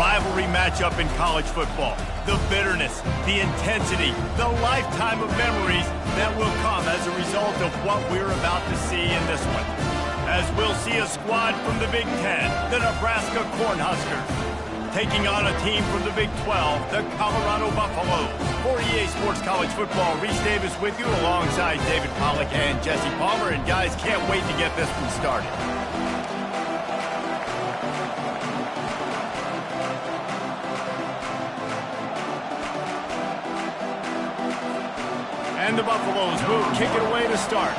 rivalry matchup in college football. The bitterness, the intensity, the lifetime of memories that will come as a result of what we're about to see in this one. As we'll see a squad from the Big Ten, the Nebraska Cornhuskers, taking on a team from the Big 12, the Colorado Buffaloes. For EA Sports College Football, Reese Davis with you alongside David Pollack and Jesse Palmer. And guys, can't wait to get this one started. And the Buffaloes will kick it away to start.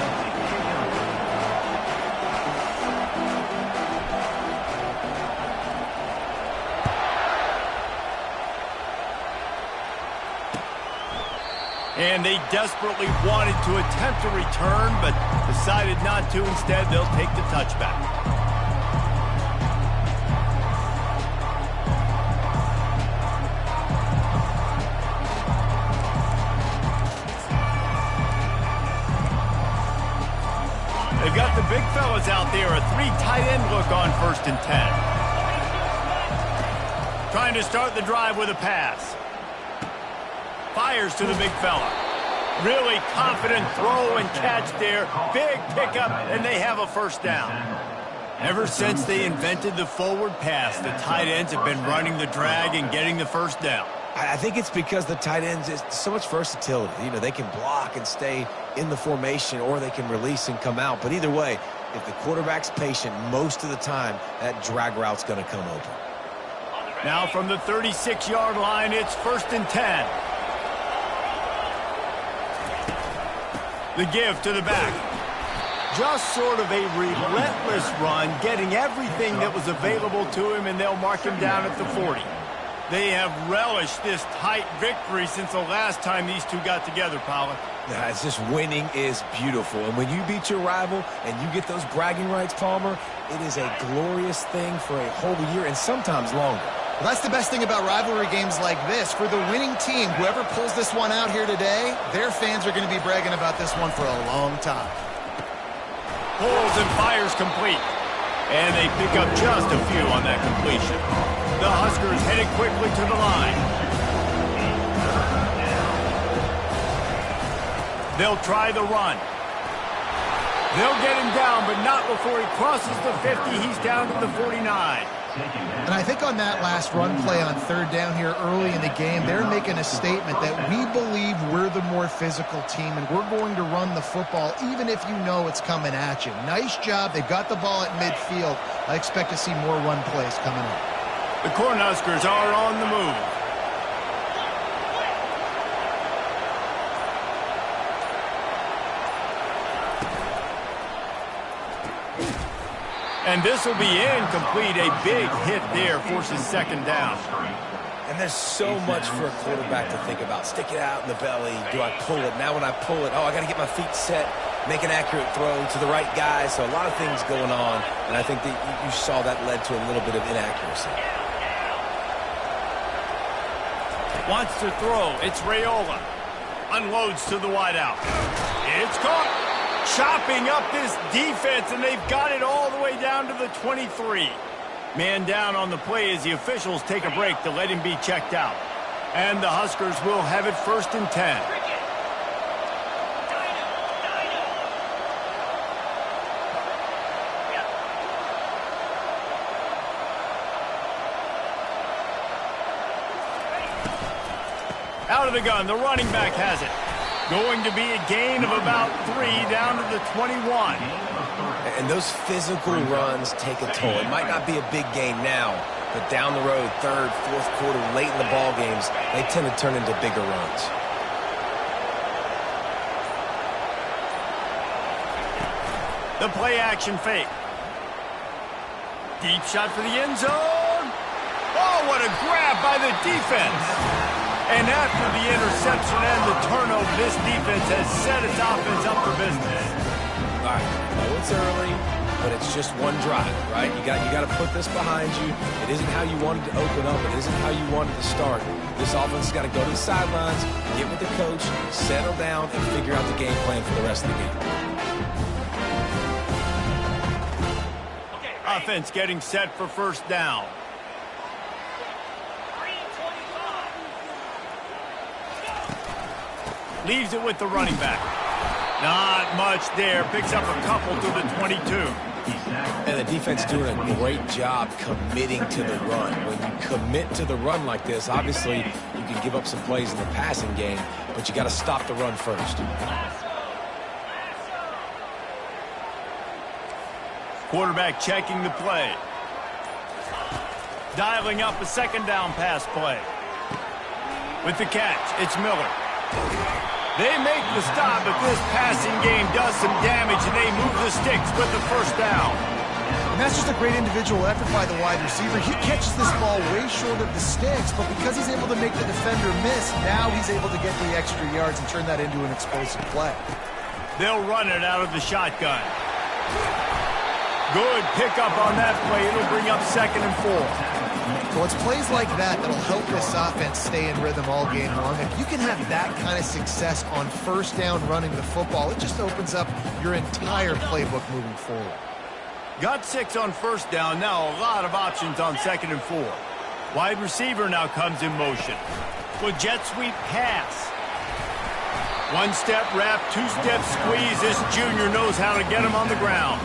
And they desperately wanted to attempt a return, but decided not to. Instead, they'll take the touchback. They've got the big fellas out there, a 3 tight end look on 1st and 10. Trying to start the drive with a pass. Fires to the big fella. Really confident throw and catch there. Big pickup, and they have a 1st down. Ever since they invented the forward pass, the tight ends have been running the drag and getting the 1st down. I think it's because the tight ends is so much versatility. You know, they can block and stay in the formation, or they can release and come out. But either way, if the quarterback's patient most of the time, that drag route's going to come open. Now from the 36-yard line, it's 1st and 10. The give to the back. Just sort of a relentless run, getting everything that was available to him, and they'll mark him down at the 40. They have relished this tight victory since the last time these two got together, Pollard. Yeah, it's just winning is beautiful. And when you beat your rival and you get those bragging rights, Palmer, it is a glorious thing for a whole year and sometimes longer. Well, that's the best thing about rivalry games like this. For the winning team, whoever pulls this one out here today, their fans are going to be bragging about this one for a long time. Pulls and fires complete. And they pick up just a few on that completion. The Huskers headed quickly to the line. They'll try the run. They'll get him down, but not before he crosses the 50. He's down to the 49. And I think on that last run play on 3rd down here early in the game, they're making a statement that we believe we're the more physical team and we're going to run the football even if you know it's coming at you. Nice job. They've got the ball at midfield. I expect to see more run plays coming up. The Cornhuskers are on the move. And this will be incomplete. A big hit there forces 2nd down. And there's so much for a quarterback to think about. Stick it out in the belly. Do I pull it? Now when I pull it, I got to get my feet set, make an accurate throw to the right guy. So a lot of things going on. And I think that you saw that led to a little bit of inaccuracy. Wants to throw. It's Raiola. Unloads to the wideout. It's caught. Chopping up this defense, and they've got it all the way down to the 23. Man down on the play as the officials take a break to let him be checked out. And the Huskers will have it 1st and 10. Out of the gun, the running back has it. Going to be a gain of about 3 down to the 21. And those physical runs take a toll. It might not be a big gain now, but down the road, 3rd, 4th quarter, late in the ball games, they tend to turn into bigger runs. The play action fake. Deep shot for the end zone. Oh, what a grab by the defense. And after the interception and the turnover, this defense has set its offense up for business. All right, I know it's early, but it's just one drive, right? You got to put this behind you. It isn't how you wanted to open up. It isn't how you wanted to start. This offense has got to go to the sidelines, get with the coach, settle down, and figure out the game plan for the rest of the game. Offense getting set for 1st down. Leaves it with the running back. Not much there. Picks up a couple to the 22. And the defense doing a great job committing to the run. When you commit to the run like this, obviously you can give up some plays in the passing game, but you got to stop the run first. Quarterback checking the play. Dialing up a second down pass play. With the catch, it's Miller. They make the stop, but this passing game does some damage, and they move the sticks with the first down. And that's just a great individual effort by the wide receiver. He catches this ball way short of the sticks, but because he's able to make the defender miss, now he's able to get the extra yards and turn that into an explosive play. They'll run it out of the shotgun. Good pickup on that play. It'll bring up 2nd and 4. Well, it's plays like that that'll help this offense stay in rhythm all game long. If you can have that kind of success on first down running the football, it just opens up your entire playbook moving forward. Got 6 on first down. Now a lot of options on 2nd and 4. Wide receiver now comes in motion. With jet sweep pass. One-step wrap, two-step squeeze. This junior knows how to get him on the ground.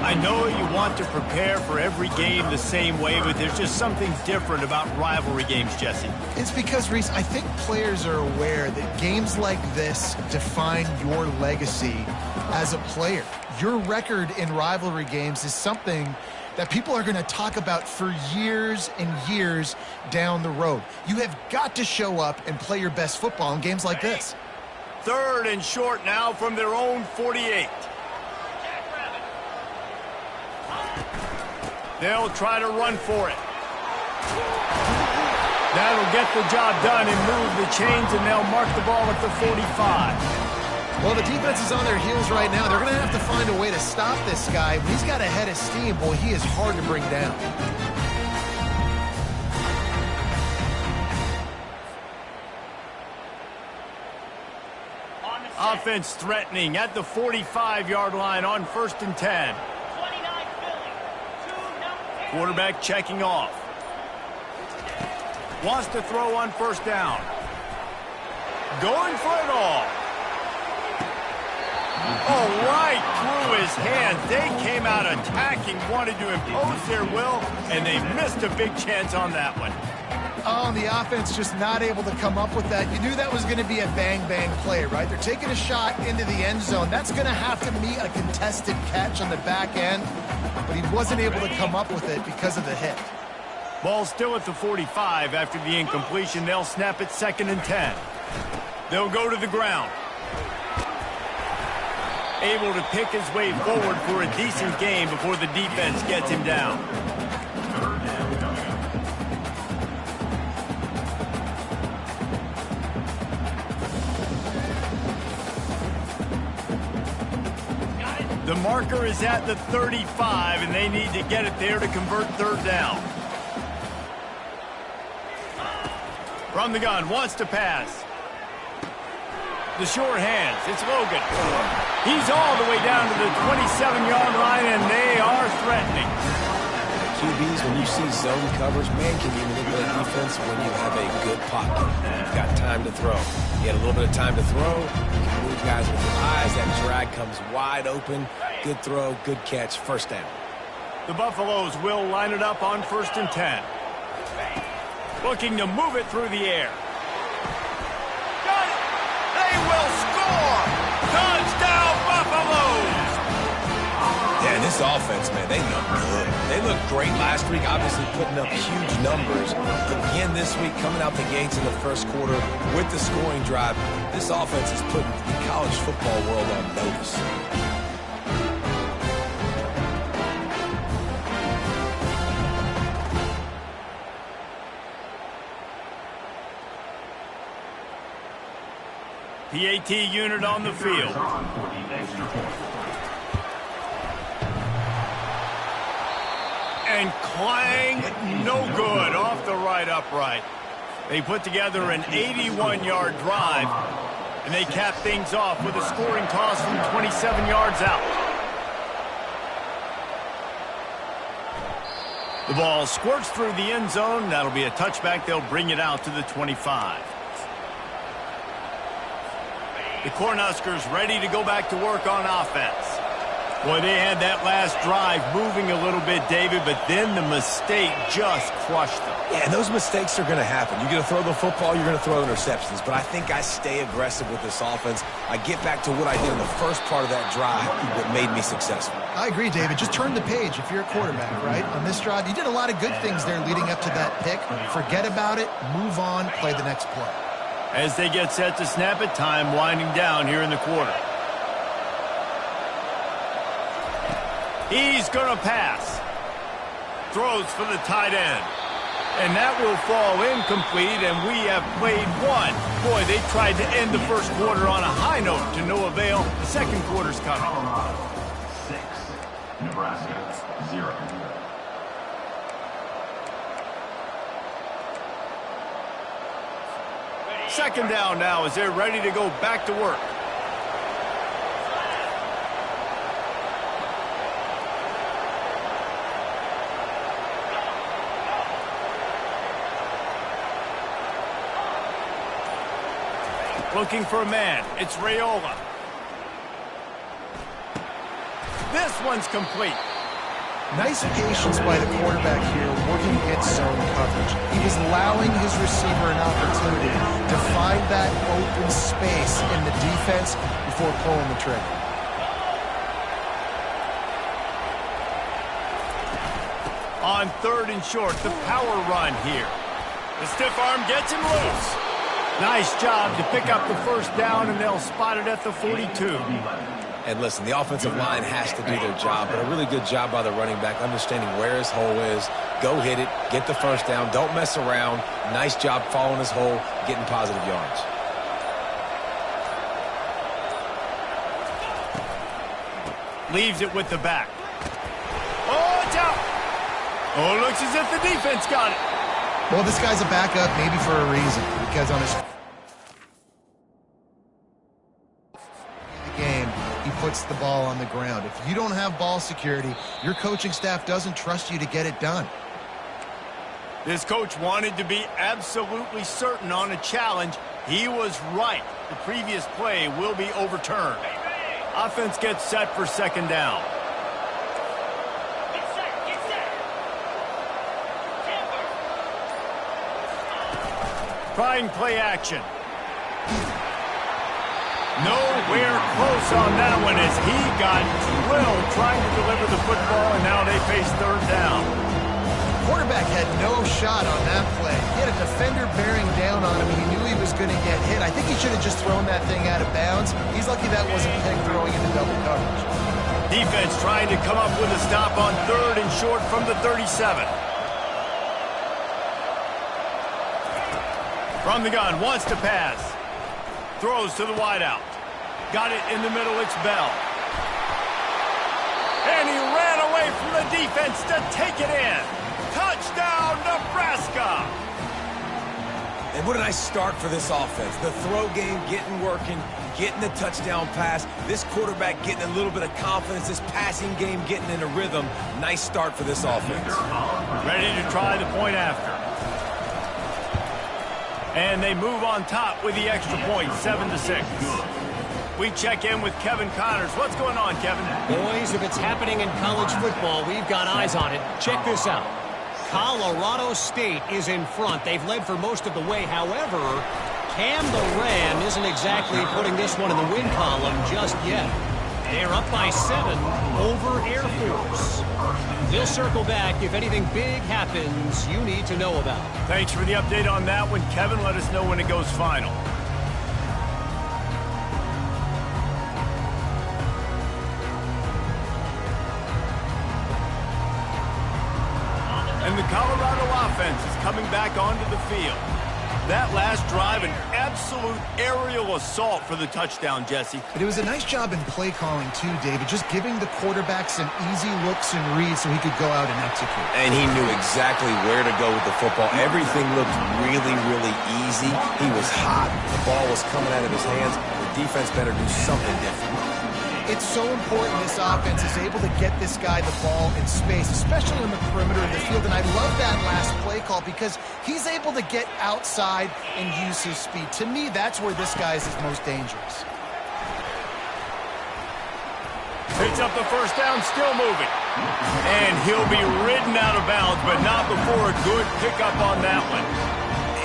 I know you want to prepare for every game the same way, but there's just something different about rivalry games, Jesse. It's because, Reese, I think players are aware that games like this define your legacy as a player. Your record in rivalry games is something that people are going to talk about for years and years down the road. You have got to show up and play your best football in games like this. 3rd and short now from their own 48. They'll try to run for it. That'll get the job done and move the chains, and they'll mark the ball at the 45. Well, the defense is on their heels right now. They're going to have to find a way to stop this guy. When he's got a head of steam, boy, he is hard to bring down. Offense threatening at the 45-yard line on 1st and 10. Quarterback checking off. Wants to throw on first down. Going for it all. Oh, right through his hands. They came out attacking, wanted to impose their will, and they missed a big chance on that one. Oh, and the offense just not able to come up with that. You knew that was going to be a bang-bang play, right? They're taking a shot into the end zone. That's going to have to meet a contested catch on the back end, but he wasn't able to come up with it because of the hit. Ball still at the 45 after the incompletion. They'll snap it 2nd and 10. They'll go to the ground. Able to pick his way forward for a decent game before the defense gets him down. The marker is at the 35, and they need to get it there to convert 3rd down. From the gun, wants to pass. The short hands, it's Logan. He's all the way down to the 27-yard line, and they are threatening. QBs, when you see zone coverage, man, can you manipulate defense when you have a good pocket. You've got time to throw. You get a little bit of time to throw. You can move guys with your eyes. That drag comes wide open. Good throw, good catch, 1st down. The Buffaloes will line it up on 1st and 10. Looking to move it through the air. Got it! They will score! Touchdown, Buffaloes! Yeah, this offense, man, they look good. They looked great last week, obviously putting up huge numbers. Again this week, coming out the gates in the 1st quarter with the scoring drive. This offense is putting the college football world on notice. PAT unit on the field. And clang, no good, off the right upright. They put together an 81-yard drive, and they cap things off with a scoring toss from 27 yards out. The ball squirts through the end zone. That'll be a touchback. They'll bring it out to the 25. The Cornhuskers ready to go back to work on offense. Boy, they had that last drive moving a little bit, David, but then the mistake just crushed them. Yeah, and those mistakes are going to happen. You're going to throw the football, you're going to throw interceptions. But I think I stay aggressive with this offense. I get back to what I did in the first part of that drive that made me successful. I agree, David. Just turn the page if you're a quarterback, right? On this drive, you did a lot of good things there leading up to that pick. Forget about it, move on, play the next play. As they get set to snap it, time winding down here in the quarter. He's going to pass. Throws for the tight end. And that will fall incomplete, and we have played one. Boy, they tried to end the first quarter on a high note to no avail. The second quarter's coming. Colorado 6, Nebraska 0. Second down now as they're ready to go back to work. Looking for a man. It's Raiola. This one's complete. Nice patience by the quarterback here, working against zone coverage. He was allowing his receiver an opportunity to find that open space in the defense before pulling the trigger. On third and short, the power run here. The stiff arm gets him loose. Nice job to pick up the first down, and they'll spot it at the 42. And listen, the offensive line has to do their job, but a really good job by the running back, understanding where his hole is. Go hit it, get the first down, don't mess around. Nice job following his hole, getting positive yards. Leaves it with the back. Oh, it's out. Oh, it looks as if the defense got it. Well, this guy's a backup maybe for a reason, because on his game, he puts the ball on the ground. If you don't have ball security, your coaching staff doesn't trust you to get it done. This coach wanted to be absolutely certain on a challenge. He was right. The previous play will be overturned. Offense gets set for second down. Trying play action. Nowhere close on that one as he got drilled trying to deliver the football, and now they face third down. Quarterback had no shot on that play. He had a defender bearing down on him. He knew he was going to get hit. I think he should have just thrown that thing out of bounds. He's lucky that wasn't picked throwing into double coverage. Defense trying to come up with a stop on third and short from the 37. From the gun, wants to pass. Throws to the wideout. Got it in the middle, it's Bell. And he ran away from the defense to take it in. Touchdown, Nebraska! And what a nice start for this offense. The throw game getting working, getting the touchdown pass. This quarterback getting a little bit of confidence. This passing game getting in a rhythm. Nice start for this offense. Ready to try the point after. And they move on top with the extra point, 7-6. We check in with Kevin Connors. What's going on, Kevin? Boys, if it's happening in college football, we've got eyes on it. Check this out. Colorado State is in front. They've led for most of the way. However, Cam the Ram isn't exactly putting this one in the win column just yet. They're up by 7 over Air Force. We'll circle back if anything big happens you need to know about. Thanks for the update on that one, Kevin. Let us know when it goes final. And the Colorado offense is coming back onto the field. That last drive, an absolute aerial assault for the touchdown, Jesse. But it was a nice job in play calling, too, David, just giving the quarterback some easy looks and reads so he could go out and execute. And he knew exactly where to go with the football. Everything looked really, really easy. He was hot. The ball was coming out of his hands. The defense better do something different. It's so important this offense is able to get this guy the ball in space, especially on the perimeter of the field. And I love that last play call because he's able to get outside and use his speed. To me, that's where this guy is his most dangerous. Picks up the first down, still moving. And he'll be ridden out of bounds, but not before a good pickup on that one.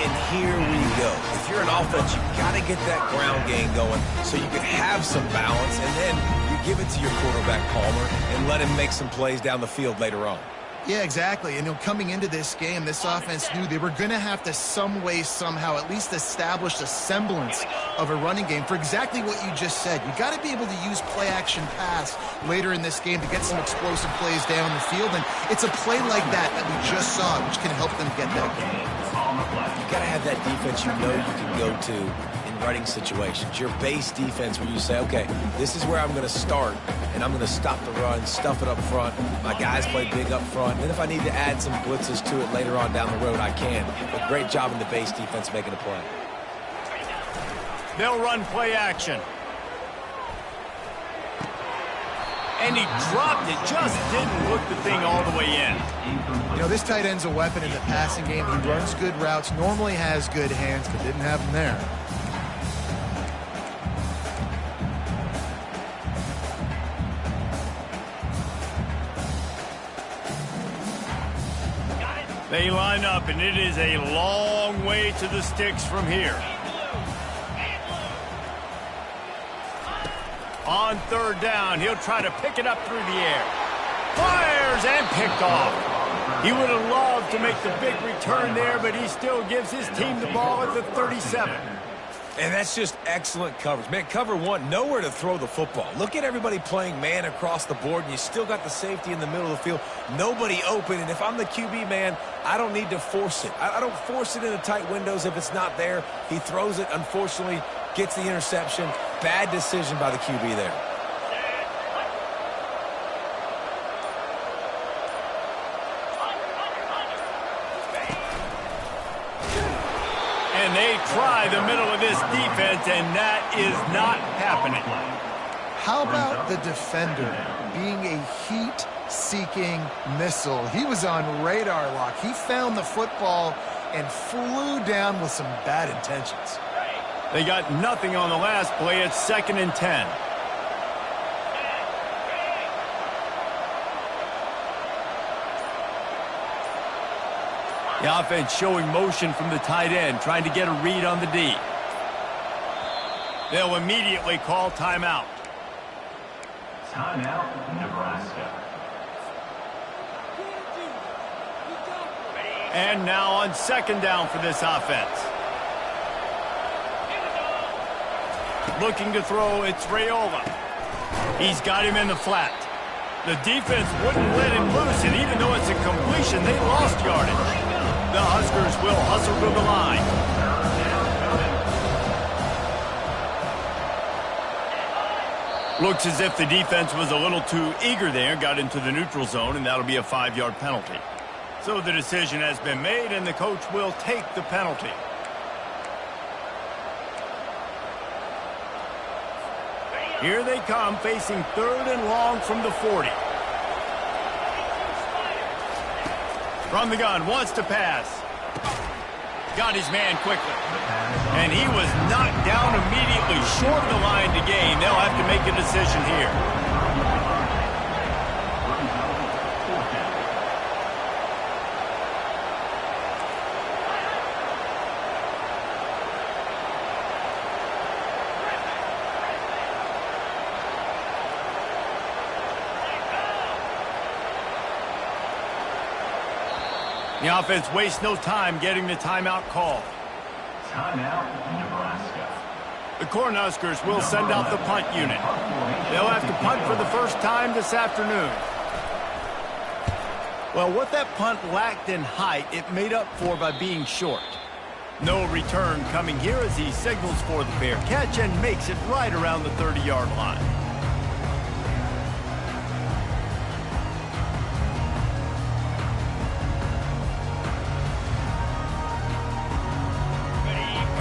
And here we go. If you're an offense, you've got to get that ground game going so you can have some balance, and then you give it to your quarterback, Palmer, and let him make some plays down the field later on. Yeah, exactly. And coming into this game, this offense knew they were going to have to some way, somehow, at least establish a semblance of a running game for exactly what you just said. You got to be able to use play-action pass later in this game to get some explosive plays down the field. And it's a play like that we just saw, which can help them get that game. You got to have that defense you know you can go to in running situations. Your base defense where you say, okay, this is where I'm going to start, and I'm going to stop the run, stuff it up front. My guys play big up front. And if I need to add some blitzes to it later on down the road, I can. But great job in the base defense making a play. They'll run play action. And he dropped it, just didn't look the thing all the way in. This tight end's a weapon in the passing game. He runs good routes, normally has good hands, but didn't have them there. They line up, and it is a long way to the sticks from here. On third down, he'll try to pick it up through the air. Fires and picked off. He would have loved to make the big return there, but he still gives his team the ball at the 37. And that's just excellent coverage. Man, cover one, nowhere to throw the football. Look at everybody playing man across the board, and you still got the safety in the middle of the field. Nobody open, and if I'm the QB, man, I don't need to force it. I don't force it into tight windows if it's not there. He throws it, unfortunately, gets the interception. Bad decision by the QB there. And they try the middle of this defense, and that is not happening. How about the defender being a heat-seeking missile? He was on radar lock. He found the football and flew down with some bad intentions. They got nothing on the last play. It's 2nd and 10. The offense showing motion from the tight end, trying to get a read on the D. They'll immediately call timeout. Timeout, Nebraska. And now on 2nd down for this offense. Looking to throw, it's Raiola. He's got him in the flat. The defense wouldn't let him loose, and even though it's a completion, they lost yardage. The Huskers will hustle to the line. Looks as if the defense was a little too eager there, got into the neutral zone, and that'll be a 5-yard penalty. So the decision has been made, and the coach will take the penalty. Here they come, facing 3rd and long from the 40. From the gun, wants to pass. Got his man quickly. And he was knocked down immediately, short of the line to gain. They'll have to make a decision here. The offense wastes no time getting the timeout call. Timeout, Nebraska. The Cornhuskers will send out the punt unit. They'll have to punt for the first time this afternoon. Well, what that punt lacked in height, it made up for by being short. No return coming here as he signals for the fair catch and makes it right around the 30-yard line.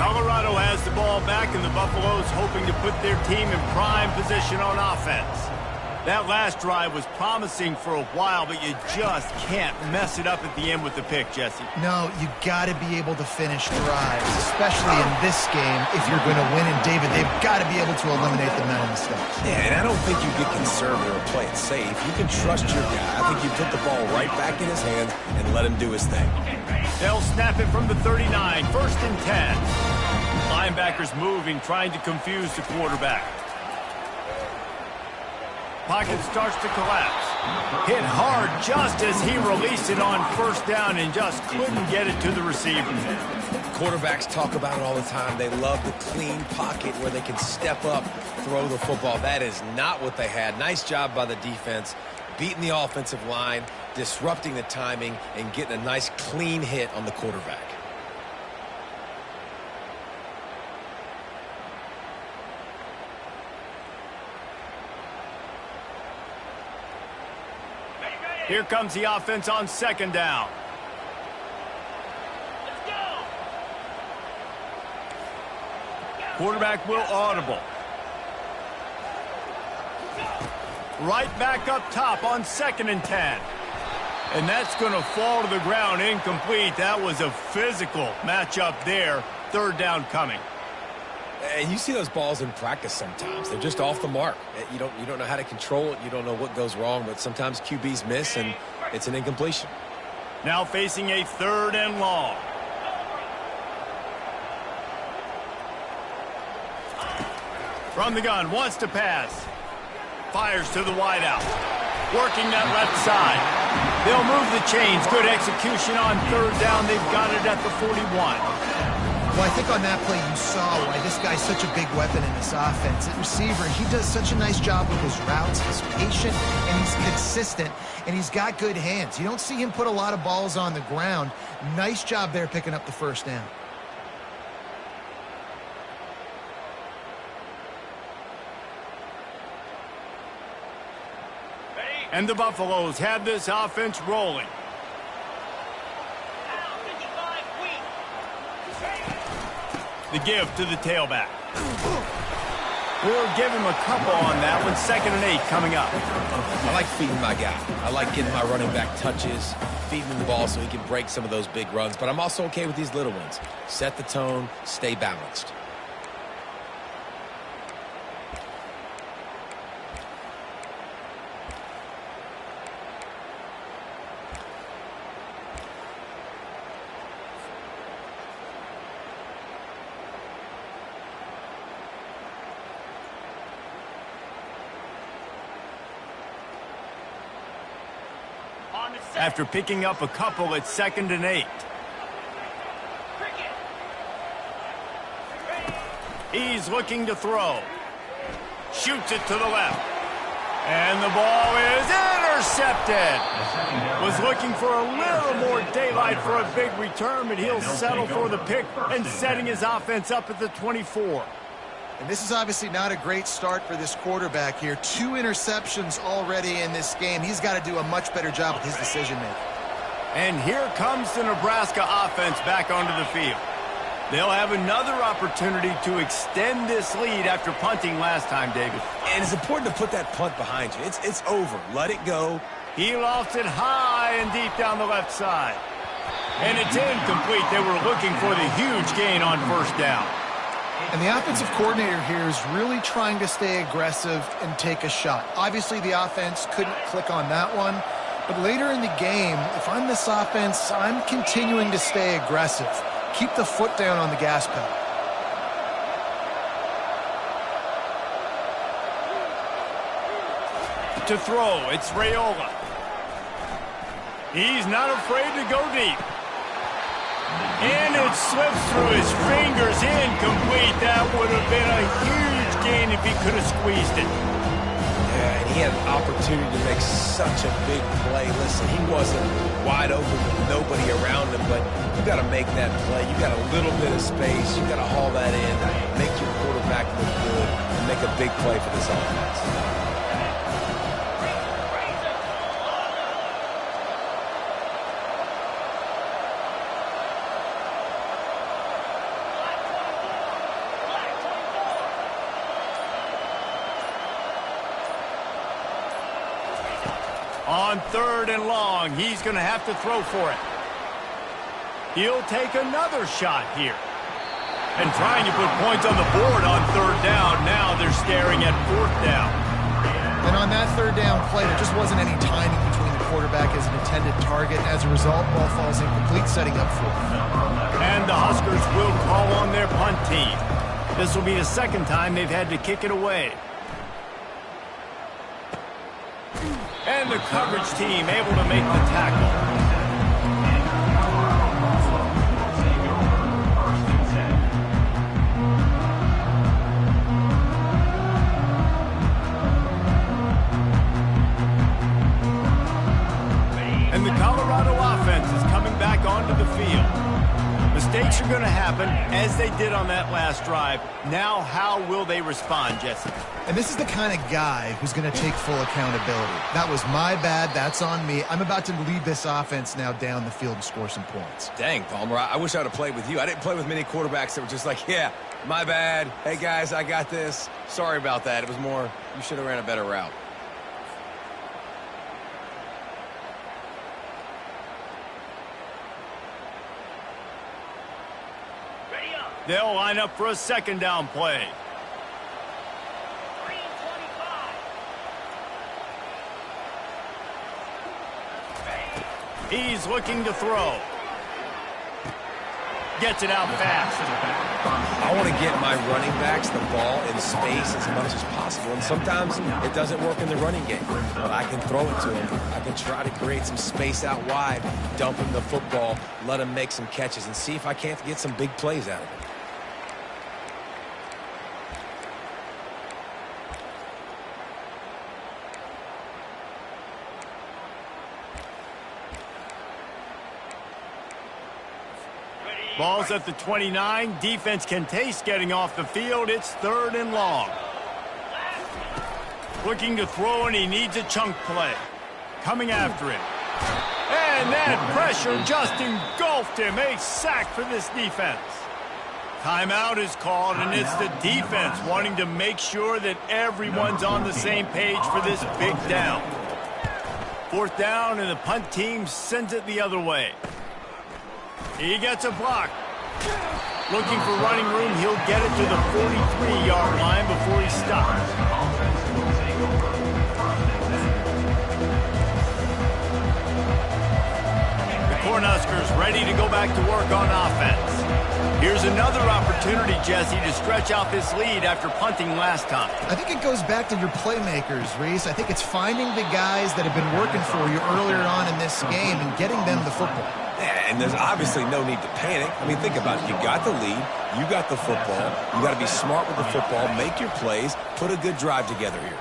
Colorado has the ball back, and the Buffaloes hoping to put their team in prime position on offense. That last drive was promising for a while, but you just can't mess it up at the end with the pick, Jesse. No, you got to be able to finish drives, especially in this game if you're going to win. And, David, they've got to be able to eliminate the mental mistakes. Yeah, and I don't think you get conservative or play it safe. You can trust your guy. I think you put the ball right back in his hands and let him do his thing. They'll snap it from the 39, 1st and 10. Linebackers moving, trying to confuse the quarterback. Pocket starts to collapse. Hit hard just as he released it on 1st down and just couldn't get it to the receiver. Quarterbacks talk about it all the time. They love the clean pocket where they can step up, throw the football. That is not what they had. Nice job by the defense, beating the offensive line, disrupting the timing, and getting a nice clean hit on the quarterback. Here comes the offense on 2nd down. Let's go. Quarterback will audible. Right back up top on 2nd and 10. And that's going to fall to the ground incomplete. That was a physical matchup there. 3rd down coming. And you see those balls in practice sometimes. They're just off the mark. You don't know how to control it. You don't know what goes wrong, but sometimes QBs miss, and it's an incompletion. Now facing a 3rd and long. From the gun, wants to pass. Fires to the wideout. Working that left side. They'll move the chains. Good execution on 3rd down. They've got it at the 41. Well, I think on that play you saw why this guy's such a big weapon in this offense. At receiver, he does such a nice job with his routes. He's patient, and he's consistent, and he's got good hands. You don't see him put a lot of balls on the ground. Nice job there picking up the 1st down. And the Buffaloes have this offense rolling. The give to the tailback. We'll give him a couple on that one. 2nd and 8 coming up. I like feeding my guy. I like getting my running back touches, feeding him the ball so he can break some of those big runs. But I'm also okay with these little ones. Set the tone, stay balanced. After picking up a couple at 2nd and 8. He's looking to throw. Shoots it to the left. And the ball is intercepted. Was looking for a little more daylight for a big return, but he'll settle for the pick and setting his offense up at the 24. And this is obviously not a great start for this quarterback here. 2 interceptions already in this game. He's got to do a much better job with his decision-making. And here comes the Nebraska offense back onto the field. They'll have another opportunity to extend this lead after punting last time, David. And it's important to put that punt behind you. It's over. Let it go. He lofts it high and deep down the left side. And it's incomplete. They were looking for the huge gain on 1st down. And the offensive coordinator here is really trying to stay aggressive and take a shot. Obviously, the offense couldn't click on that one. But later in the game, if I'm this offense, I'm continuing to stay aggressive. Keep the foot down on the gas pedal. To throw, it's Raiola. He's not afraid to go deep. And it slips through his fingers, incomplete. That would have been a huge gain if he could have squeezed it. Yeah, and he had an opportunity to make such a big play. Listen, he wasn't wide open with nobody around him, but you got to make that play. You got a little bit of space. You got to haul that in, make your quarterback look good, and make a big play for this offense. On 3rd and long, he's going to have to throw for it. He'll take another shot here. And trying to put points on the board on 3rd down. Now they're staring at 4th down. And on that 3rd down play, there just wasn't any timing between the quarterback as an intended target. As a result, ball falls incomplete, setting up 4th. And the Huskers will call on their punt team. This will be the 2nd time they've had to kick it away. And the coverage team able to make the tackle. And the Colorado offense is coming back onto the field. Mistakes are going to happen, as they did on that last drive. Now, how will they respond, Jesse? And this is the kind of guy who's going to take full accountability. That was my bad. That's on me. I'm about to lead this offense now down the field and score some points. Dang, Palmer, I wish I would have played with you. I didn't play with many quarterbacks that were just like, yeah, my bad. Hey, guys, I got this. Sorry about that. It was more, you should have ran a better route. They'll line up for a 2nd down play. He's looking to throw. Gets it out fast. I want to get my running backs the ball in space as much as possible. And sometimes it doesn't work in the running game. But I can throw it to him. I can try to create some space out wide, dump him the football, let him make some catches, and see if I can't get some big plays out of it. Ball's at the 29. Defense can taste getting off the field. It's 3rd and long. Looking to throw, and he needs a chunk play. Coming after him. And that pressure just engulfed him. A sack for this defense. Timeout is called, and it's the defense wanting to make sure that everyone's on the same page for this big down. 4th down, and the punt team sends it the other way. He gets a block. Looking for running room. He'll get it to the 43-yard line before he stops. The Cornhuskers ready to go back to work on offense. Here's another opportunity, Jesse, to stretch out this lead after punting last time. I think it goes back to your playmakers, Reese. I think it's finding the guys that have been working for you earlier on in this game and getting them the football. And there's obviously no need to panic. I mean, think about it. You got the lead. You got the football. You got to be smart with the football, make your plays, put a good drive together here.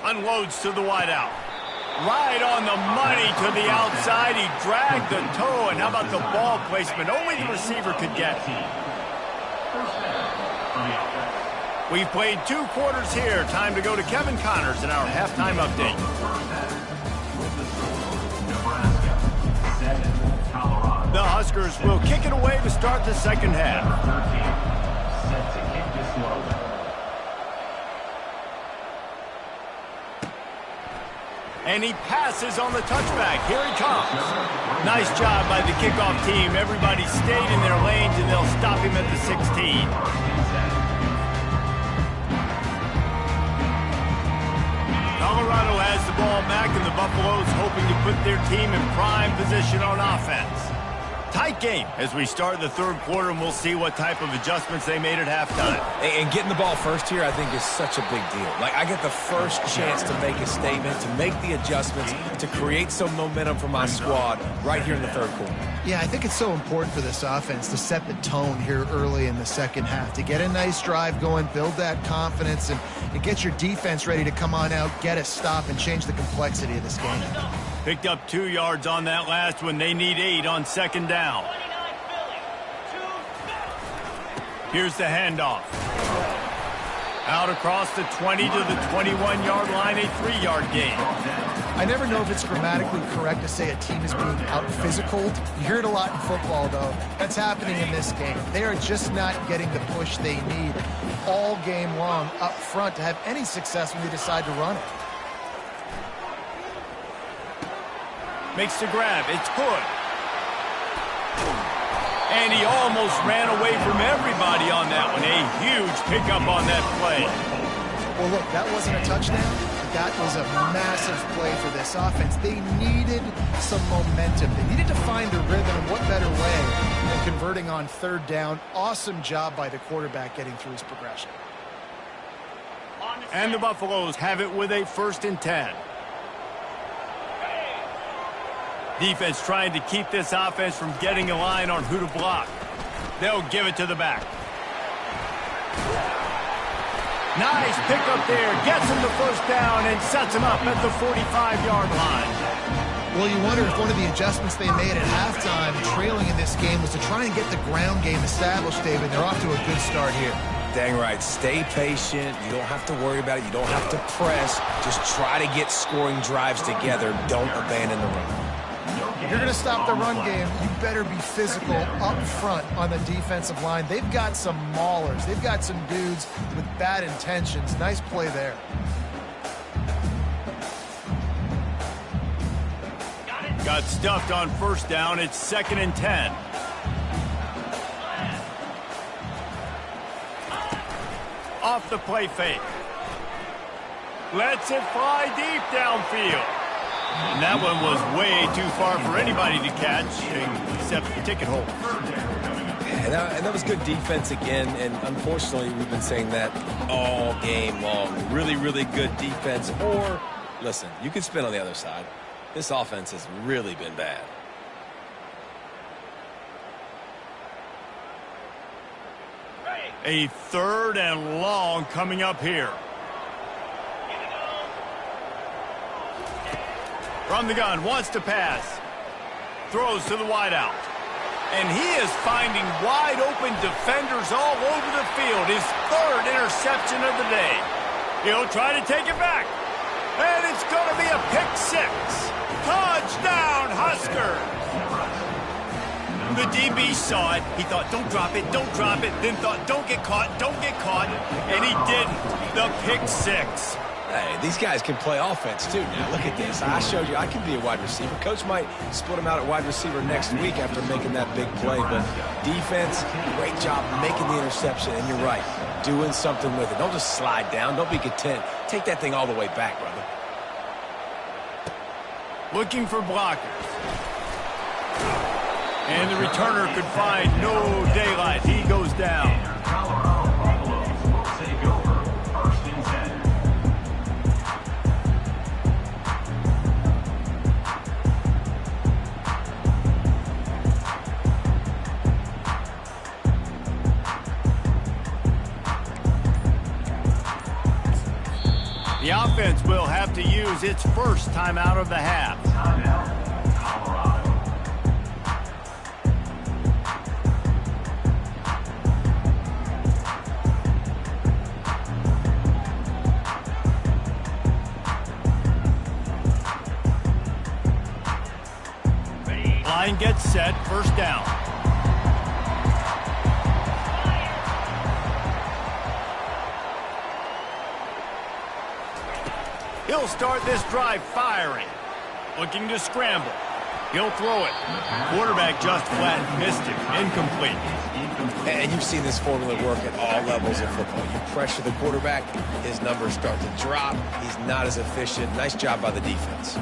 Unloads to the wideout. Right on the money to the outside. He dragged the toe, and how about the ball placement? Only the receiver could get. We've played 2 quarters here. Time to go to Kevin Connors in our halftime update. The Huskers will kick it away to start the 2nd half. Set to kick this one. And he passes on the touchback. Here he comes. Nice job by the kickoff team. Everybody stayed in their lanes, and they'll stop him at the 16. Colorado has the ball back, and the Buffaloes hoping to put their team in prime position on offense. Tight game as we start the 3rd quarter, and we'll see what type of adjustments they made at halftime. And getting the ball first here, I think, is such a big deal. Like, I get the first chance to make a statement, to make the adjustments, to create some momentum for my squad right here in the 3rd quarter. Yeah, I think it's so important for this offense to set the tone here early in the 2nd half, to get a nice drive going, build that confidence, and get your defense ready to come on out, get a stop, and change the complexity of this game. Picked up 2 yards on that last one. They need 8 on 2nd down. Here's the handoff. Out across the 20 to the 21-yard line, a 3-yard gain. I never know if it's grammatically correct to say a team is being out-physicaled. You hear it a lot in football, though. That's happening in this game. They are just not getting the push they need all game long up front to have any success when they decide to run it. Makes the grab. It's good. And he almost ran away from everybody on that one. A huge pickup on that play. Well, look, that wasn't a touchdown. That was a massive play for this offense. They needed some momentum. They needed to find a rhythm, and what better way than converting on third down. Awesome job by the quarterback getting through his progression. And the Buffaloes have it with a 1st and 10. Defense trying to keep this offense from getting a line on who to block. They'll give it to the back. Nice pickup there. Gets him the 1st down and sets him up at the 45-yard line. Well, you wonder if one of the adjustments they made at halftime, trailing in this game, was to try and get the ground game established, David. They're off to a good start here. Dang right. Stay patient. You don't have to worry about it. You don't have to press. Just try to get scoring drives together. Don't abandon the run. If you're going to stop the run game, you better be physical up front on the defensive line. They've got some maulers. They've got some dudes with bad intentions. Nice play there. Got stuffed on 1st down. It's 2nd and 10. Off the play fake. Lets it fly deep downfield. And that one was way too far for anybody to catch, except the ticket holder. Yeah, and that was good defense again, and unfortunately, we've been saying that all game long. Really, really good defense. Or, listen, you can spin on the other side. This offense has really been bad. A 3rd and long coming up here. From the gun, wants to pass. Throws to the wideout. And he is finding wide open defenders all over the field. His 3rd interception of the day. He'll try to take it back. And it's going to be a pick 6. Touchdown, Huskers. The DB saw it. He thought, don't drop it, don't drop it. Then thought, don't get caught, don't get caught. And he didn't. The pick 6. Hey, these guys can play offense, too. Now, look at this. I showed you I can be a wide receiver. Coach might split him out at wide receiver next week after making that big play. But defense, great job making the interception. And you're right, doing something with it. Don't just slide down. Don't be content. Take that thing all the way back, brother. Looking for blockers. And the returner could find no daylight. He goes down. The offense will have to use its 1st timeout of the half. Line gets set, 1st down. He'll start this drive firing. Looking to scramble. He'll throw it. Quarterback just flat missed it. Incomplete. And you've seen this formula work at all levels of football. You pressure the quarterback, his numbers start to drop. He's not as efficient. Nice job by the defense.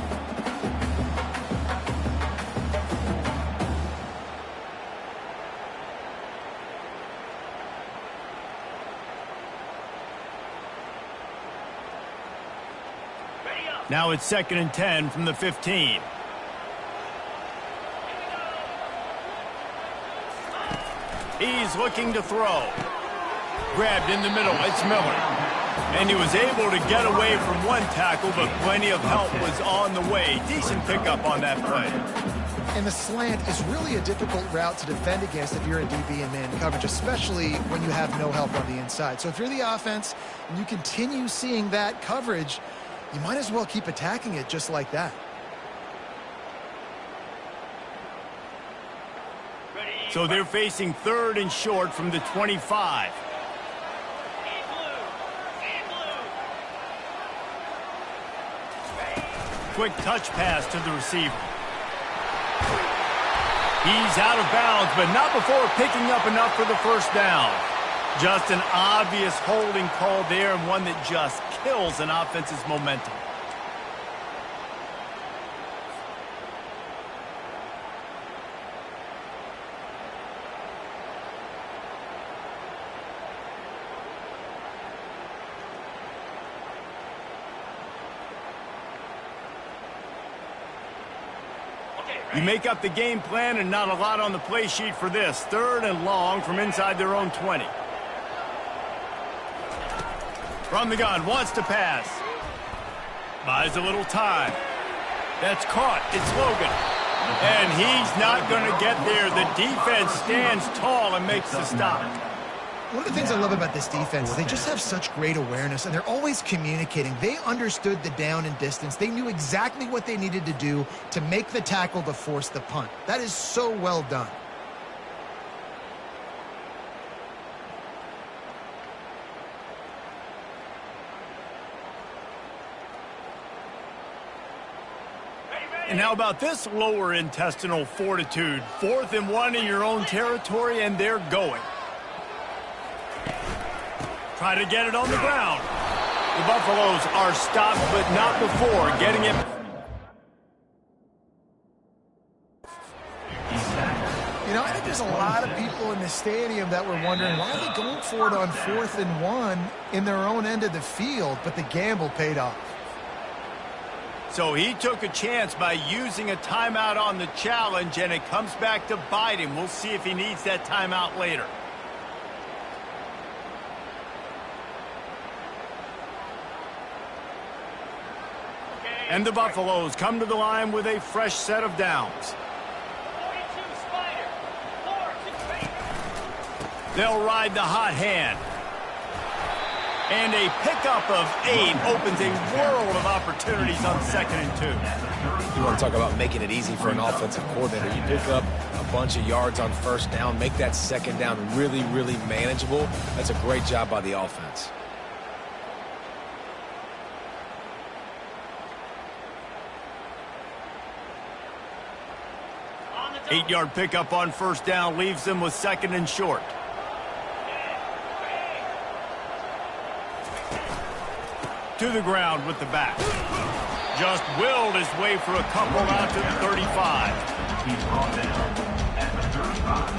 Now it's 2nd and 10 from the 15. He's looking to throw. Grabbed in the middle. It's Miller. And he was able to get away from one tackle, but plenty of help was on the way. Decent pickup on that play. And the slant is really a difficult route to defend against if you're a DB in man coverage, especially when you have no help on the inside. So if you're the offense and you continue seeing that coverage, you might as well keep attacking it just like that. So they're facing 3rd and short from the 25. Quick touch pass to the receiver. He's out of bounds, but not before picking up enough for the first down. Just an obvious holding call there, and one that just kills an offense's momentum. You make up the game plan and not a lot on the play sheet for this. 3rd and long from inside their own 20. From the gun, wants to pass. Buys a little time. That's caught. It's Logan. And he's not going to get there. The defense stands tall and makes the stop. One of the things I love about this defense is they just have such great awareness, and they're always communicating. They understood the down and distance. They knew exactly what they needed to do to make the tackle to force the punt. That is so well done. And how about this lower intestinal fortitude? 4th and 1 in your own territory, and they're going. Try to get it on the ground. The Buffaloes are stopped, but not before getting it. You know, I think there's a lot of people in the stadium that were wondering why are they going for it on 4th and 1 in their own end of the field, but the gamble paid off. So he took a chance by using a timeout on the challenge, and it comes back to bite him. We'll see if he needs that timeout later. And the Buffaloes come to the line with a fresh set of downs. They'll ride the hot hand. And a pickup of 8 opens a world of opportunities on 2nd and 2. You want to talk about making it easy for an offensive coordinator. You pick up a bunch of yards on 1st down, make that 2nd down really, really manageable. That's a great job by the offense. 8-yard pickup on 1st down leaves them with 2nd and short. To the ground with the back. Just willed his way for a couple out to the 35. He's brought down at the 35.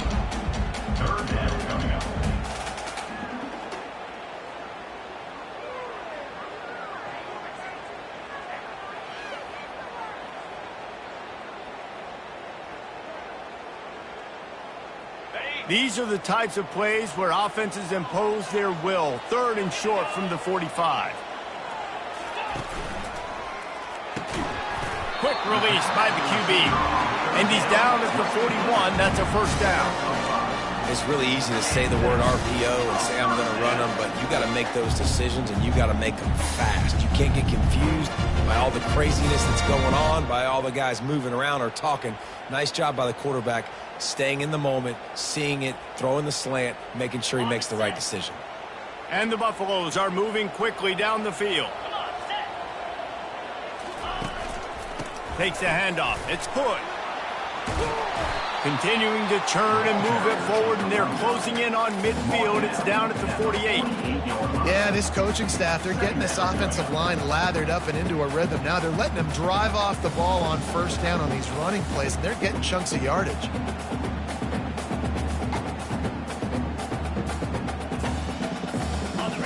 3rd down coming up. These are the types of plays where offenses impose their will. 3rd and short from the 45. Quick release by the QB. And he's down at the 41. That's a 1st down. It's really easy to say the word RPO and say I'm going to run them, but you got to make those decisions, and you got to make them fast. You can't get confused by all the craziness that's going on, by all the guys moving around or talking. Nice job by the quarterback, staying in the moment, seeing it, throwing the slant, making sure he makes the right decision. And the Buffaloes are moving quickly down the field. Takes the handoff. It's Hood. Continuing to churn and move it forward, and they're closing in on midfield. It's down at the 48. Yeah, this coaching staff, they're getting this offensive line lathered up and into a rhythm. Now they're letting them drive off the ball on 1st down on these running plays, and they're getting chunks of yardage.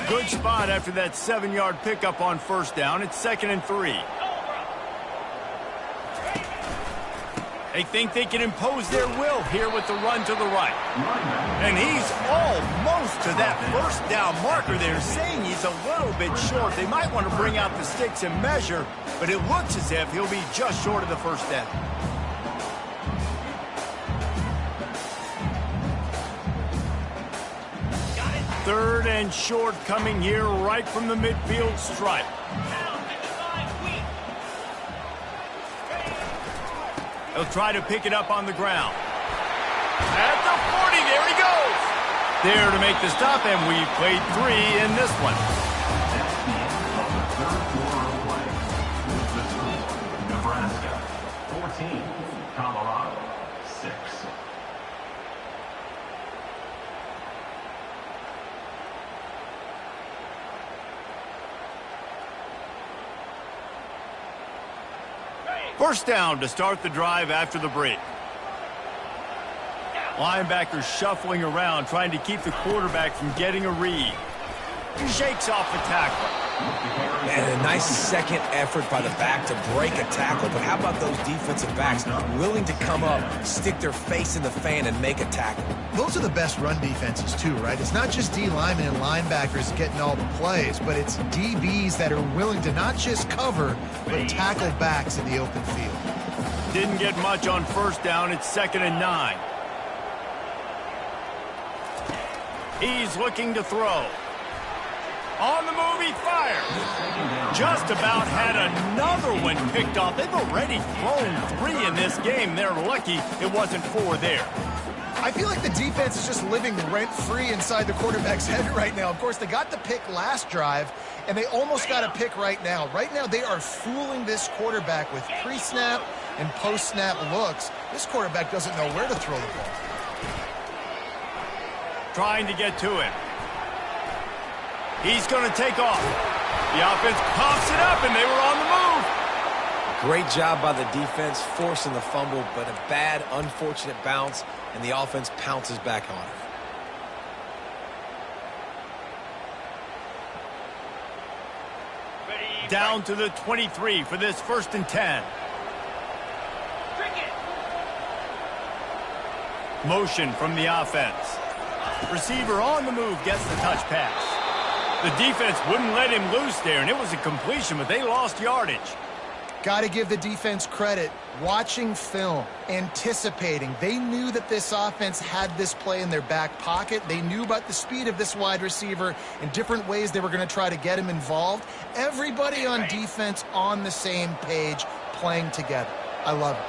Good spot after that 7-yard pickup on 1st down. It's 2nd and 3. They think they can impose their will here with the run to the right. And he's almost to that 1st down marker. They're saying he's a little bit short. They might want to bring out the sticks and measure, but it looks as if he'll be just short of the 1st down. Got it. 3rd and short coming here right from the midfield stripe. He'll try to pick it up on the ground. At the 40, there he goes. There to make the stop, and we've played 3 in this one. That's the end of the 3rd quarter of play. The score, Nebraska 14, Colorado 6. First down to start the drive after the break. Linebackers shuffling around, trying to keep the quarterback from getting a read. Shakes off the tackle. And a nice second effort by the back to break a tackle. But how about those defensive backs willing to come up, stick their face in the fan, and make a tackle? Those are the best run defenses too, right? It's not just D linemen and linebackers getting all the plays, but it's DBs that are willing to not just cover, but tackle backs in the open field. Didn't get much on first down. It's 2nd and 9. He's looking to throw. On the move, he fires. Just about had another one picked off. They've already thrown 3 in this game. They're lucky it wasn't 4 there. I feel like the defense is just living rent-free inside the quarterback's head right now. Of course, they got the pick last drive, and they almost got a pick right now. Right now, they are fooling this quarterback with pre-snap and post-snap looks. This quarterback doesn't know where to throw the ball. Trying to get to him. He's going to take off. The offense pops it up, and they were on the move. Great job by the defense, forcing the fumble, but a bad, unfortunate bounce, and the offense pounces back on it. Down to the 23 for this 1st and 10. Motion from the offense. Receiver on the move gets the touch pass. The defense wouldn't let him loose there, and it was a completion, but they lost yardage. Got to give the defense credit. Watching film, anticipating. They knew that this offense had this play in their back pocket. They knew about the speed of this wide receiver and different ways they were going to try to get him involved. Everybody on defense on the same page, playing together. I love it.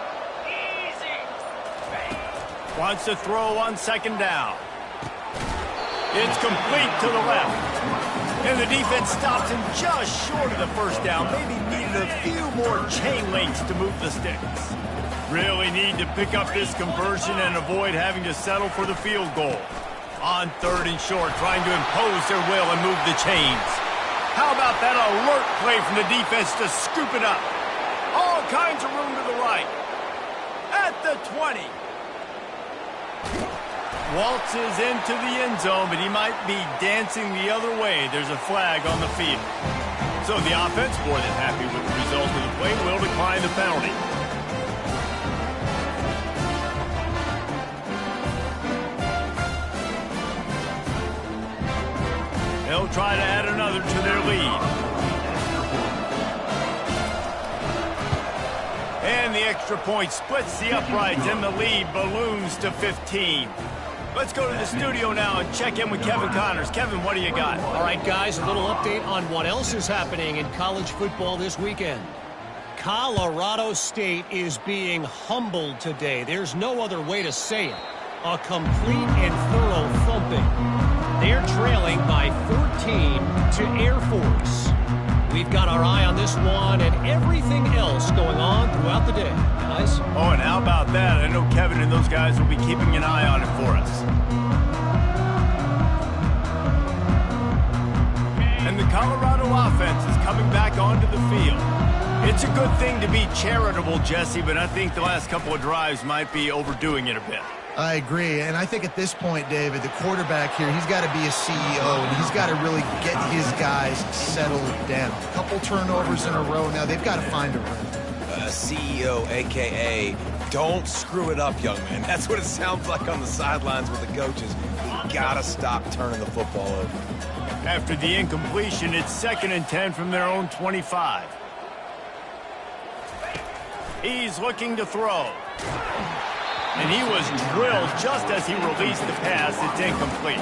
Wants to throw on 2nd down. It's complete to the left. And the defense stops him just short of the 1st down. Maybe needed a few more chain links to move the sticks. Really need to pick up this conversion and avoid having to settle for the field goal. On 3rd and short, trying to impose their will and move the chains. How about that alert play from the defense to scoop it up? All kinds of room to the right. At the 20. Waltzes into the end zone, but he might be dancing the other way. There's a flag on the field. So the offense, more than happy with the result of the play, will decline the penalty. They'll try to add another to their lead. And the extra point splits the uprights, and the lead balloons to 15. Let's go to the studio now and check in with Kevin Connors. Kevin, what do you got? All right, guys, a little update on what else is happening in college football this weekend. Colorado State is being humbled today. There's no other way to say it. A complete and thorough thumping. They're trailing by 14 to Air Force. We've got our eye on this one and everything else going on throughout the day. Guys? Oh, and how about that? I know Kevin and those guys will be keeping an eye on it for us. And the Colorado offense is coming back onto the field. It's a good thing to be charitable, Jesse, but I think the last couple of drives might be overdoing it a bit. I agree, and I think at this point, David, the quarterback here, he's got to be a CEO, and he's got to really get his guys settled down. A couple turnovers in a row now. They've got to find a rhythm. CEO, a.k.a. don't screw it up, young man. That's what it sounds like on the sidelines with the coaches. You got to stop turning the football over. After the incompletion, it's 2nd and 10 from their own 25. He's looking to throw. And he was drilled just as he released the pass. It's incomplete.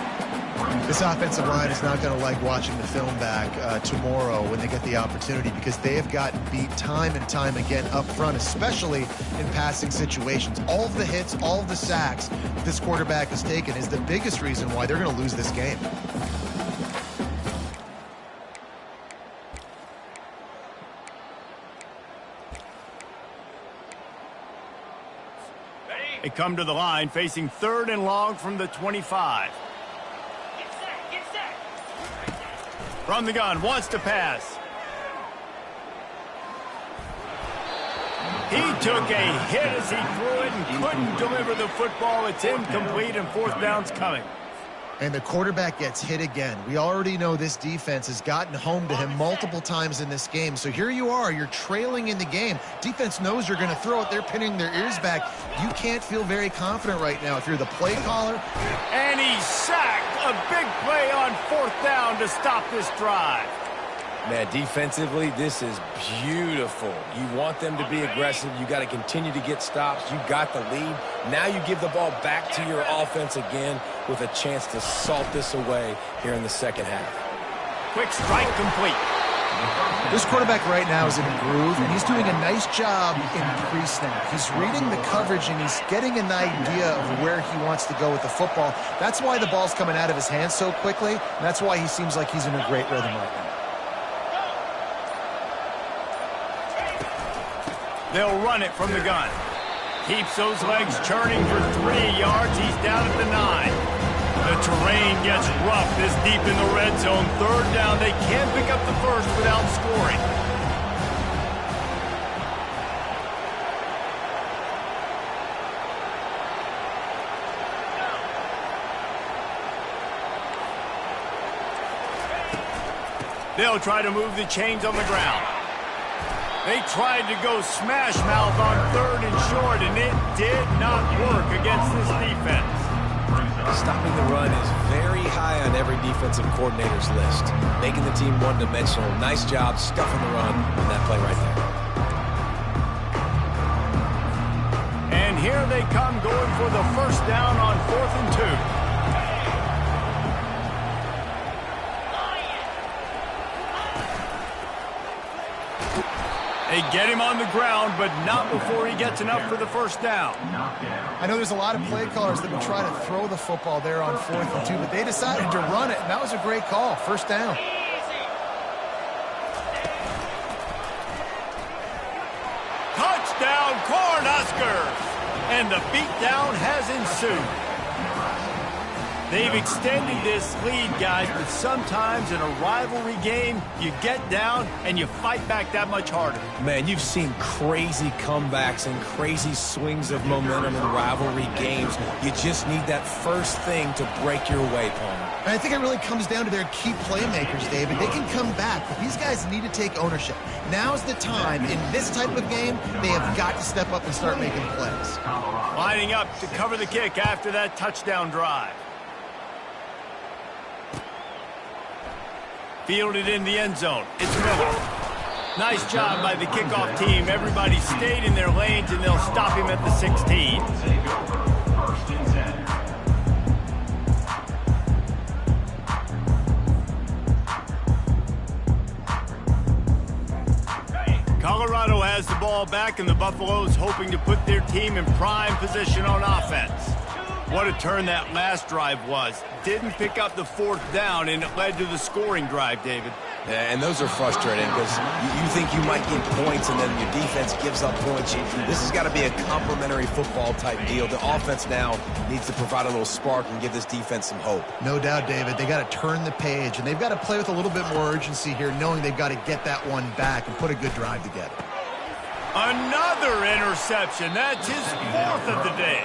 This offensive line is not going to like watching the film back tomorrow when they get the opportunity, because they have gotten beat time and time again up front, especially in passing situations. All of the hits, all of the sacks this quarterback has taken is the biggest reason why they're going to lose this game. They come to the line facing 3rd and long from the 25. From the gun, wants to pass. He took a hit as he threw it and couldn't deliver the football. It's incomplete and fourth down's coming. And the quarterback gets hit again. We already know this defense has gotten home to him multiple times in this game. So here you are, you're trailing in the game. Defense knows you're going to throw it. They're pinning their ears back. You can't feel very confident right now if you're the play caller. And he's sacked. A big play on fourth down to stop this drive. Man, defensively, this is beautiful. You want them to be aggressive. You got to continue to get stops. You got the lead. Now you give the ball back to your offense again with a chance to salt this away here in the second half. Quick strike complete. This quarterback right now is in a groove, and he's doing a nice job in pre-snap. He's reading the coverage, and he's getting an idea of where he wants to go with the football. That's why the ball's coming out of his hands so quickly, and that's why he seems like he's in a great rhythm right now. They'll run it from the gun. Keeps those legs churning for 3 yards. He's down at the 9. The terrain gets rough this deep in the red zone. Third down. They can't pick up the first without scoring. They'll try to move the chains on the ground. They tried to go smash mouth on third and short, and it did not work against this defense. Stopping the run is very high on every defensive coordinator's list. Making the team one-dimensional. Nice job stuffing the run on that play right there. And here they come going for the first down on 4th and 2. They get him on the ground, but not before he gets enough for the first down. I know there's a lot of play callers that would try to throw the football there on 4th and 2, but they decided to run it, and that was a great call. First down. Touchdown, Cornhuskers! And the beatdown has ensued. They've extended this lead, guys, but sometimes in a rivalry game, you get down and you fight back that much harder. Man, you've seen crazy comebacks and crazy swings of momentum in rivalry games. You just need that first thing to break your way, Palmer. And I think it really comes down to their key playmakers, David. They can come back, but these guys need to take ownership. Now's the time. In this type of game, they have got to step up and start making plays. Lining up to cover the kick after that touchdown drive. Fielded in the end zone. It's Miller. Nice job by the kickoff team. Everybody stayed in their lanes, and they'll stop him at the 16. Colorado has the ball back, and the Buffaloes hoping to put their team in prime position on offense. What a turn that last drive was. Didn't pick up the fourth down, and it led to the scoring drive, David. Yeah, and those are frustrating because you think you might get points, and then your defense gives up points. This has got to be a complementary football type deal. The offense now needs to provide a little spark and give this defense some hope. No doubt, David. They got to turn the page, and they've got to play with a little bit more urgency here, knowing they've got to get that one back and put a good drive together. Another interception. That's his 4th of the day.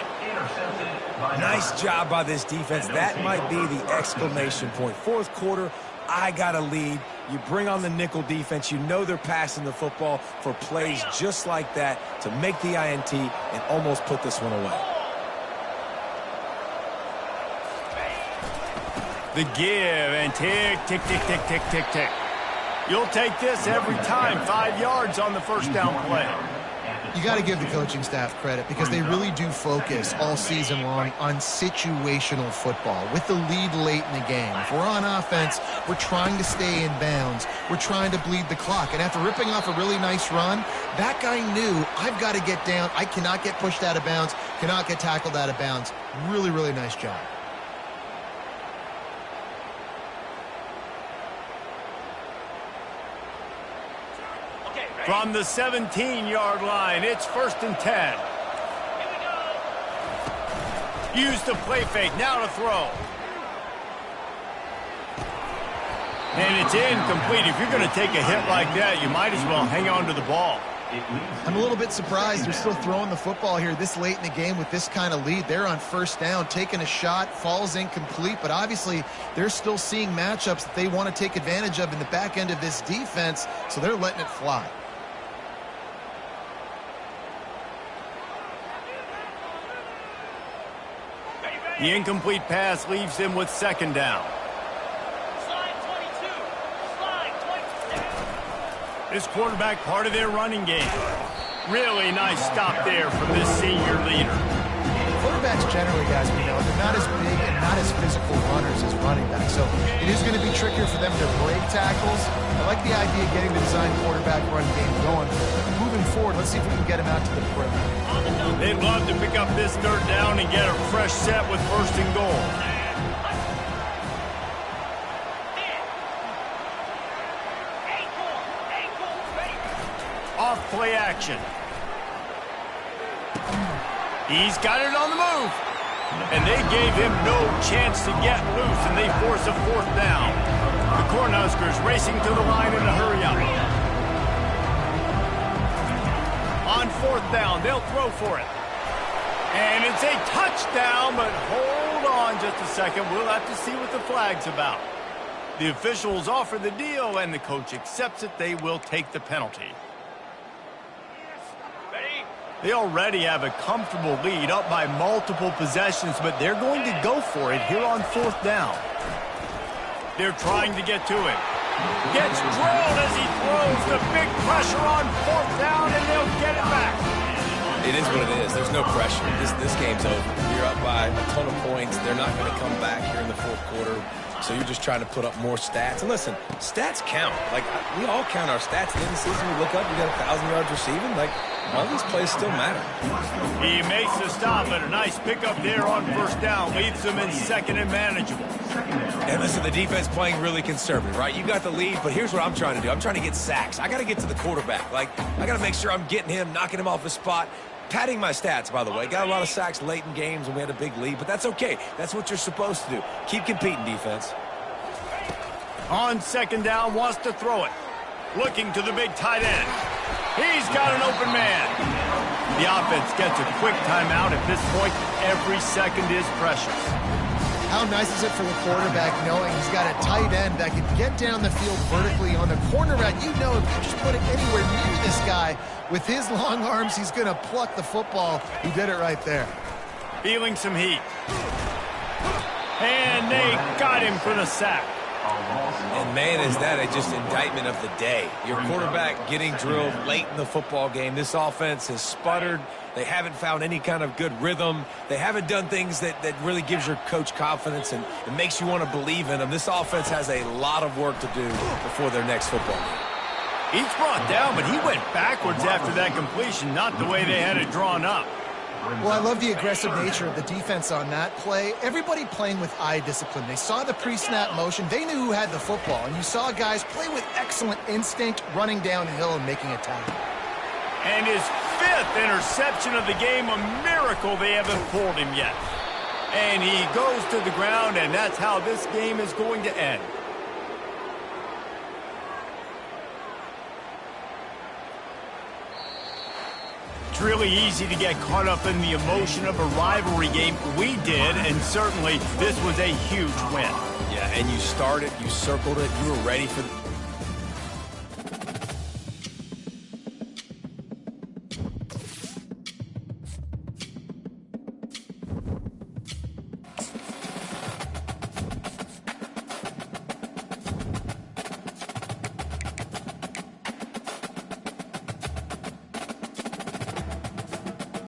Nice job by this defense. That might be the exclamation point. Fourth quarter, I got a lead. You bring on the nickel defense. You know they're passing the football for plays just like that to make the INT and almost put this one away. The give and tick, tick, tick, tick, tick, tick, tick. You'll take this every time. 5 yards on the first down play. You got to give the coaching staff credit because they really do focus all season long on situational football with the lead late in the game. If we're on offense, we're trying to stay in bounds. We're trying to bleed the clock. And after ripping off a really nice run, that guy knew, I've got to get down. I cannot get pushed out of bounds, cannot get tackled out of bounds. Really, really nice job. From the 17-yard line, it's 1st and 10. Use the play fake, now to throw. And it's incomplete. If you're going to take a hit like that, you might as well hang on to the ball. I'm a little bit surprised they're still throwing the football here this late in the game with this kind of lead. They're on first down, taking a shot, falls incomplete, but obviously they're still seeing matchups that they want to take advantage of in the back end of this defense, so they're letting it fly. The incomplete pass leaves him with second down. This quarterback part of their running game. Really nice stop there from this senior leader. Quarterbacks generally, guys, we know, they're not as big and not as physical runners as running backs, so it is going to be trickier for them to break tackles. I like the idea of getting the design quarterback run game going. Moving forward, let's see if we can get him out to the perimeter. They'd love to pick up this third down and get a fresh set with first and goal. Off play action. He's got it on the move. And they gave him no chance to get loose, and they force a fourth down. The Cornhuskers racing to the line in a hurry up. On fourth down, they'll throw for it. And it's a touchdown, but hold on just a second. We'll have to see what the flag's about. The officials offer the deal, and the coach accepts it. They will take the penalty. They already have a comfortable lead, up by multiple possessions, but they're going to go for it here on fourth down. They're trying to get to it. Gets drilled as he throws. The big pressure on fourth down, and they'll get it back. It is what it is. There's no pressure. This game's over. You're up by a ton of points. They're not going to come back here in the fourth quarter. So you're just trying to put up more stats. And listen, stats count. Like, we all count our stats. At the end of the season, we look up, you got 1,000 yards receiving. Like, all these plays still matter. He makes the stop, but a nice pickup there on first down. Leaves them in second and manageable. And listen, the defense playing really conservative, right? You got the lead, but here's what I'm trying to do. I'm trying to get sacks. I got to get to the quarterback. Like, I got to make sure I'm getting him, knocking him off his spot. Padding my stats, by the way. Got a lot of sacks late in games when we had a big lead, but that's okay. That's what you're supposed to do. Keep competing, defense. On second down, wants to throw it. Looking to the big tight end. He's got an open man. The offense gets a quick timeout. At this point, every second is precious. How nice is it for the quarterback knowing he's got a tight end that can get down the field vertically on the cornerback? You know if you just put it anywhere near this guy, with his long arms, he's going to pluck the football. He did it right there. Feeling some heat. And they got him for the sack. And, man, is that just indictment of the day. Your quarterback getting drilled late in the football game. This offense has sputtered. They haven't found any kind of good rhythm. They haven't done things that really gives your coach confidence and it makes you want to believe in them. This offense has a lot of work to do before their next football game. He's brought down, but he went backwards after that completion, not the way they had it drawn up. Well, I love the aggressive nature of the defense on that play. Everybody playing with eye discipline. They saw the pre-snap motion. They knew who had the football. And you saw guys play with excellent instinct, running downhill and making a tackle. And his fifth interception of the game, a miracle they haven't pulled him yet. And he goes to the ground, and that's how this game is going to end. It's really easy to get caught up in the emotion of a rivalry game. We did, and certainly this was a huge win. Yeah, and you started, you circled it, you were ready for